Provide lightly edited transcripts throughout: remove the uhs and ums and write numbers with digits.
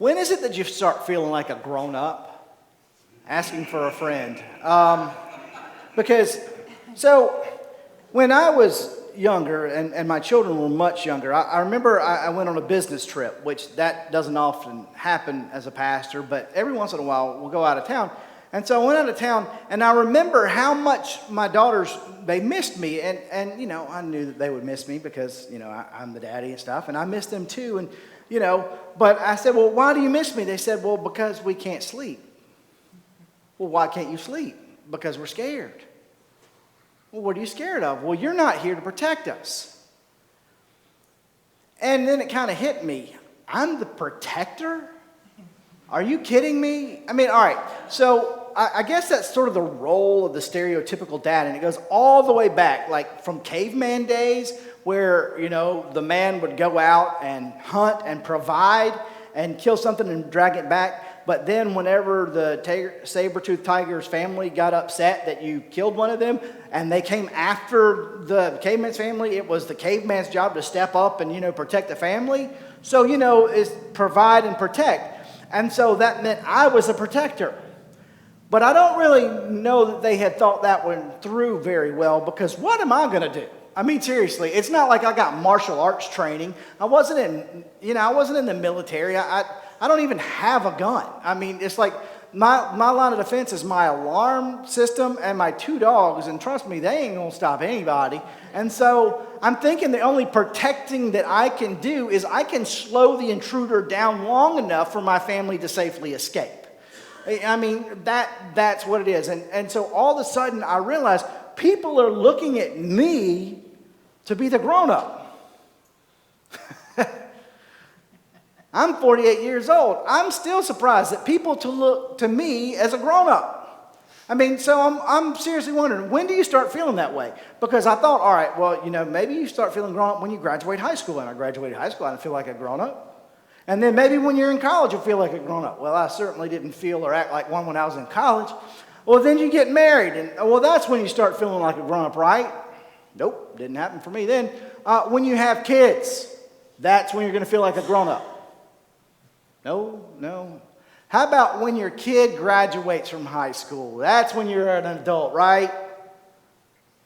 When is it that you start feeling like a grown-up? Asking for a friend. So when I was younger, and my children were much younger, I remember I went on a business trip, which that doesn't often happen as a pastor, but every once in a while we'll go out of town. And so I went out of town, and I remember how much my daughters, they missed me. And you know, I knew that they would miss me because, you know, I'm the daddy and stuff, and I missed them too. And, you know, but I said, well, why do you miss me? They said, well, because we can't sleep. Well, why can't you sleep? Because we're scared. Well, what are you scared of? Well, you're not here to protect us. And then it kind of hit me. I'm the protector? Are you kidding me? I mean, all right, so I guess that's sort of the role of the stereotypical dad, and it goes all the way back, like from caveman days where, you know, the man would go out and hunt and provide and kill something and drag it back. But then whenever the saber-toothed tiger's family got upset that you killed one of them and they came after the caveman's family, it was the caveman's job to step up and, you know, protect the family. So, you know, is provide and protect. And so that meant I was a protector. But I don't really know that they had thought that one through very well, because what am I going to do? I mean, seriously, it's not like I got martial arts training. I wasn't in the military. I don't even have a gun. I mean, it's like my line of defense is my alarm system and my 2 dogs, and trust me, they ain't going to stop anybody. And so I'm thinking the only protecting that I can do is I can slow the intruder down long enough for my family to safely escape. I mean, that's what it is. And so all of a sudden I realized people are looking at me to be the grown-up. I'm 48 years old. I'm still surprised that people to look to me as a grown-up. I mean, so I'm seriously wondering, when do you start feeling that way? Because I thought, all right, well, you know, maybe you start feeling grown-up when you graduate high school. And I graduated high school, I didn't feel like a grown-up. And then maybe when you're in college, you'll feel like a grown-up. Well, I certainly didn't feel or act like one when I was in college. Well, then you get married, and well, that's when you start feeling like a grown-up, right? Nope, didn't happen for me then. When you have kids, that's when you're going to feel like a grown-up. No. How about when your kid graduates from high school? That's when you're an adult, right?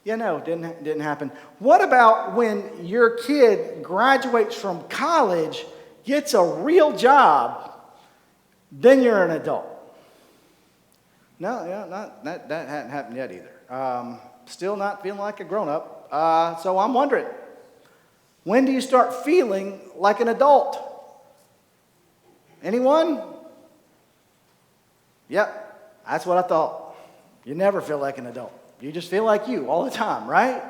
You know, didn't happen. What about when your kid graduates from college, gets a real job, then you're an adult? No, that hadn't happened yet either. Still not feeling like a grown-up. So I'm wondering, when do you start feeling like an adult? Anyone? Yep, that's what I thought. You never feel like an adult. You just feel like you all the time, right?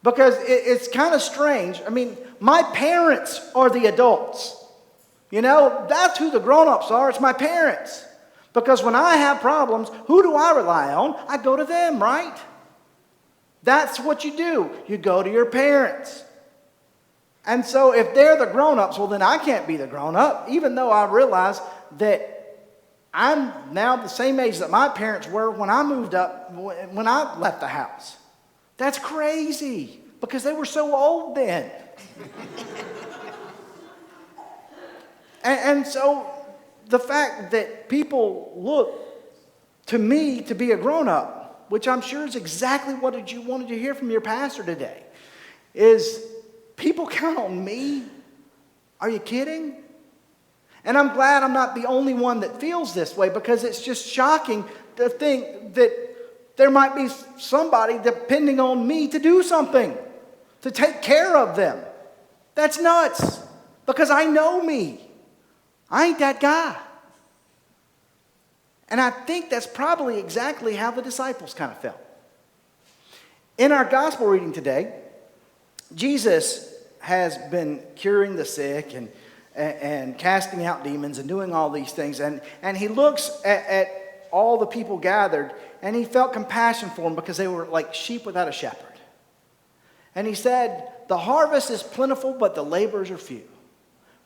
Because it's kind of strange. I mean, my parents are the adults. You know, that's who the grown-ups are. It's my parents. Because when I have problems, who do I rely on? I go to them, right? That's what you do. You go to your parents. And so if they're the grown-ups, well, then I can't be the grown-up, even though I realize that I'm now the same age that my parents were when I moved up, when I left the house. That's crazy, because they were so old then. And so the fact that people look to me to be a grown-up, which I'm sure is exactly what you wanted to hear from your pastor today, is people count on me? Are you kidding? And I'm glad I'm not the only one that feels this way, because it's just shocking to think that there might be somebody depending on me to do something, to take care of them. That's nuts, because I know me. I ain't that guy. And I think that's probably exactly how the disciples kind of felt. In our gospel reading today, Jesus has been curing the sick and casting out demons and doing all these things. And he looks at all the people gathered, and he felt compassion for them because they were like sheep without a shepherd. And he said, "The harvest is plentiful, but the laborers are few.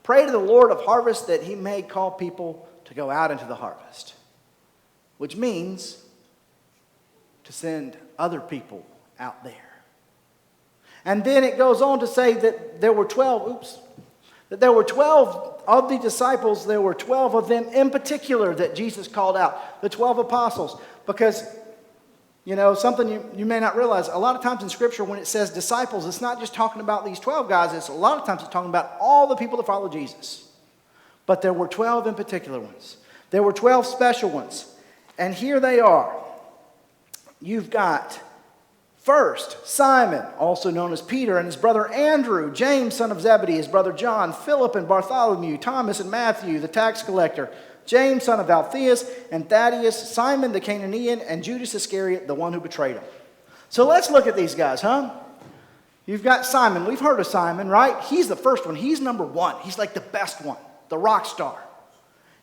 Pray to the Lord of harvest that he may call people to go out into the harvest." Which means to send other people out there. And then it goes on to say that there were 12 That there were 12 of the disciples, there were 12 of them in particular that Jesus called out, the 12 apostles. Because, something you may not realize, a lot of times in Scripture when it says disciples, it's not just talking about these 12 guys, a lot of times it's talking about all the people that follow Jesus. But there were 12 in particular ones. There were 12 special ones. And here they are. You've got first, Simon, also known as Peter, and his brother Andrew, James, son of Zebedee, his brother John, Philip and Bartholomew, Thomas and Matthew, the tax collector, James, son of Alphaeus, and Thaddeus, Simon the Canaanian, and Judas Iscariot, the one who betrayed him. So let's look at these guys, huh? You've got Simon. We've heard of Simon, right? He's the first one. He's number one. He's like the best one, the rock star.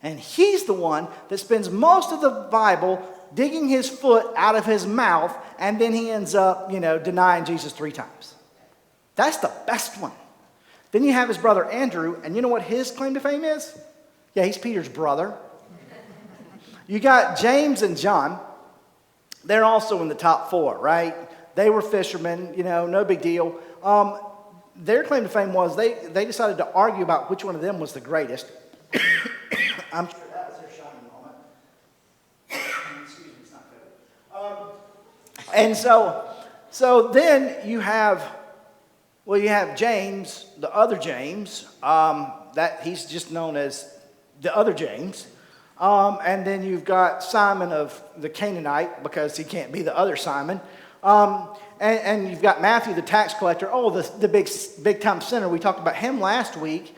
And he's the one that spends most of the Bible digging his foot out of his mouth, and then he ends up, denying Jesus 3 times. That's the best one. Then you have his brother Andrew, and you know what his claim to fame is? Yeah, he's Peter's brother. You got James and John. They're also in the top 4, right? They were fishermen, no big deal. Their claim to fame was they decided to argue about which one of them was the greatest. I'm sure that was their shining moment. Excuse me, it's not good. And so then you have James, the other James, that he's just known as the other James. And then you've got Simon of the Canaanite, because he can't be the other Simon. And you've got Mathew, the tax collector. Oh, the big time sinner. We talked about him last week.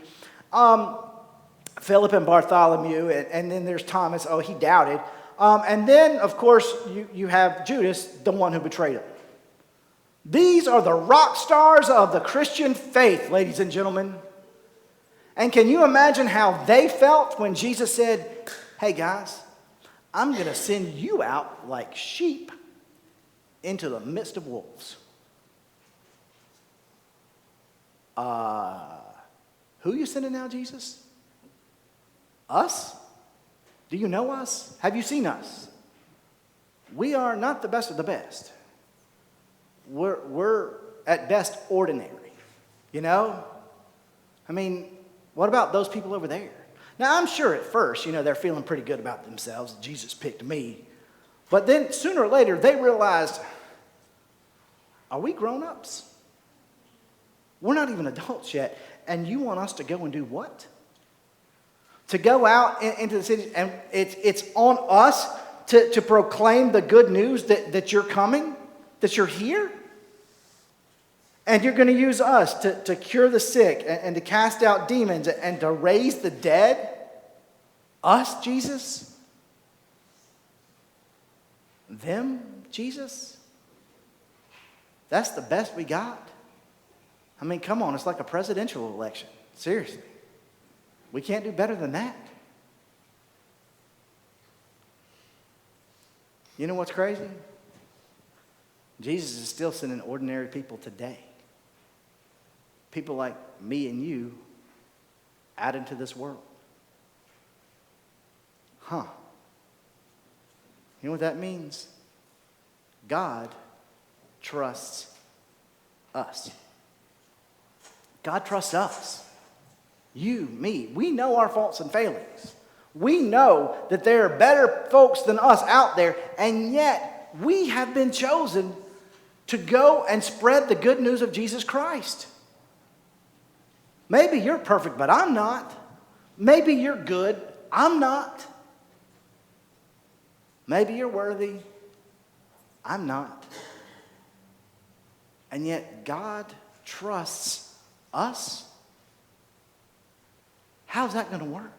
Philip and Bartholomew, and then there's Thomas. Oh, he doubted. And then, of course, you have Judas, the one who betrayed him. These are the rock stars of the Christian faith, ladies and gentlemen. And can you imagine how they felt when Jesus said, hey guys, I'm going to send you out like sheep into the midst of wolves. Who you sending now, Jesus? Us? Do you know us? Have you seen us? We are not the best of the best. We're at best ordinary, I mean, what about those people over there? Now, I'm sure at first, they're feeling pretty good about themselves. Jesus picked me. But then sooner or later, they realized, are we grown-ups? We're not even adults yet. And you want us to go and do what? To go out into the city, and it's on us to proclaim the good news that you're coming, that you're here? And you're going to use us to cure the sick and to cast out demons and to raise the dead? Us, Jesus? Them, Jesus? That's the best we got? I mean, come on, it's like a presidential election. Seriously. We can't do better than that. You know what's crazy? Jesus is still sending ordinary people today. People like me and you out into this world. You know what that means? God trusts us. God trusts us. You, me. We know our faults and failings. We know that there are better folks than us out there, and yet we have been chosen to go and spread the good news of Jesus Christ. Maybe you're perfect, but I'm not. Maybe you're good, I'm not. Maybe you're worthy, I'm not. And yet God trusts us. How's that going to work?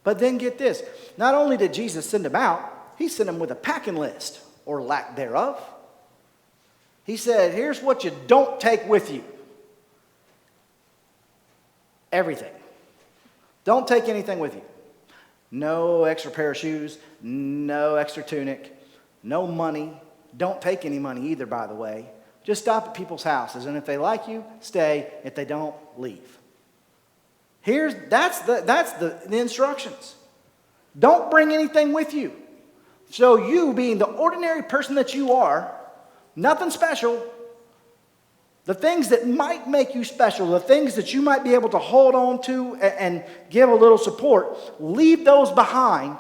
But then get this. Not only did Jesus send them out, he sent them with a packing list, or lack thereof. He said, here's what you don't take with you. Everything. Don't take anything with you. No extra pair of shoes, no extra tunic, no money. Don't take any money either, by the way. Just stop at people's houses, and if they like you, stay. If they don't, leave. That's the instructions. Don't bring anything with you. So you, being the ordinary person that you are, nothing special, the things that might make you special, the things that you might be able to hold on to and give a little support, leave those behind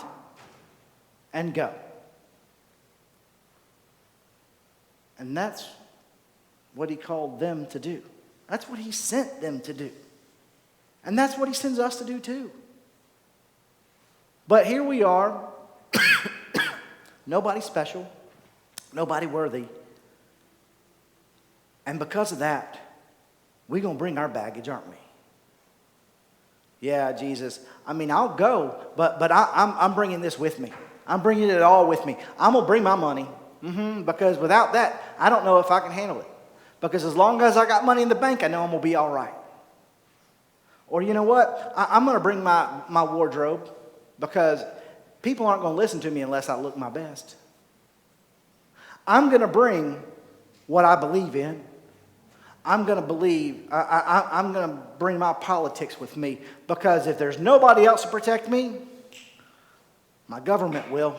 and go. And that's what he called them to do. That's what he sent them to do. And that's what he sends us to do too. But here we are, nobody special, nobody worthy. And because of that, we're going to bring our baggage, aren't we? Yeah, Jesus, I'll go, but I'm bringing this with me. I'm bringing it all with me. I'm going to bring my money. Because without that, I don't know if I can handle it. Because as long as I got money in the bank, I know I'm going to be all right. Or you know what? I'm going to bring my wardrobe because people aren't going to listen to me unless I look my best. I'm going to bring what I believe in. I'm going to bring my politics with me because if there's nobody else to protect me, my government will.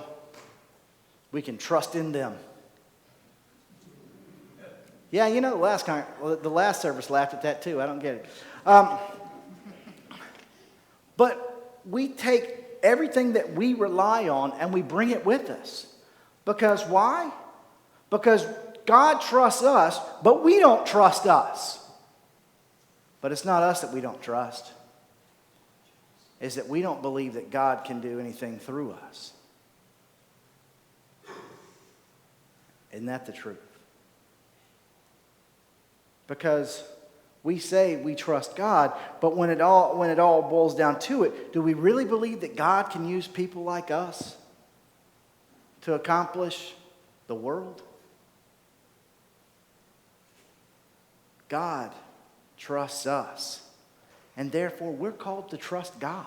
We can trust in them. Yeah, the last service laughed at that too. I don't get it. But we take everything that we rely on and we bring it with us. Because why? Because God trusts us, but we don't trust us. But it's not us that we don't trust. It's that we don't believe that God can do anything through us. Isn't that the truth? Because we say we trust God, but when it all boils down to it, do we really believe that God can use people like us to accomplish the world? God trusts us, and therefore we're called to trust God.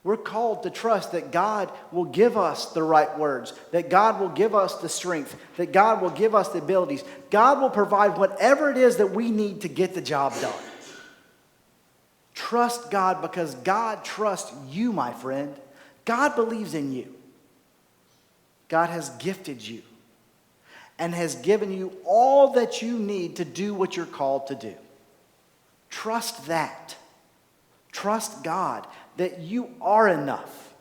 We're called to trust that God will give us the right words, that God will give us the strength, that God will give us the abilities. God will provide whatever it is that we need to get the job done. Trust God because God trusts you, my friend. God believes in you. God has gifted you and has given you all that you need to do what you're called to do. Trust that. Trust God that you are enough,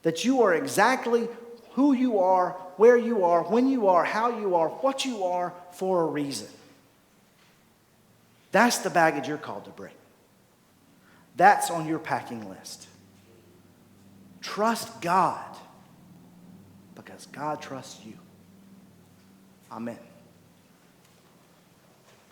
that you are exactly who you are, where you are, when you are, how you are, what you are for a reason. That's the baggage you're called to bring. That's on your packing list. Trust God because God trusts you. Amen.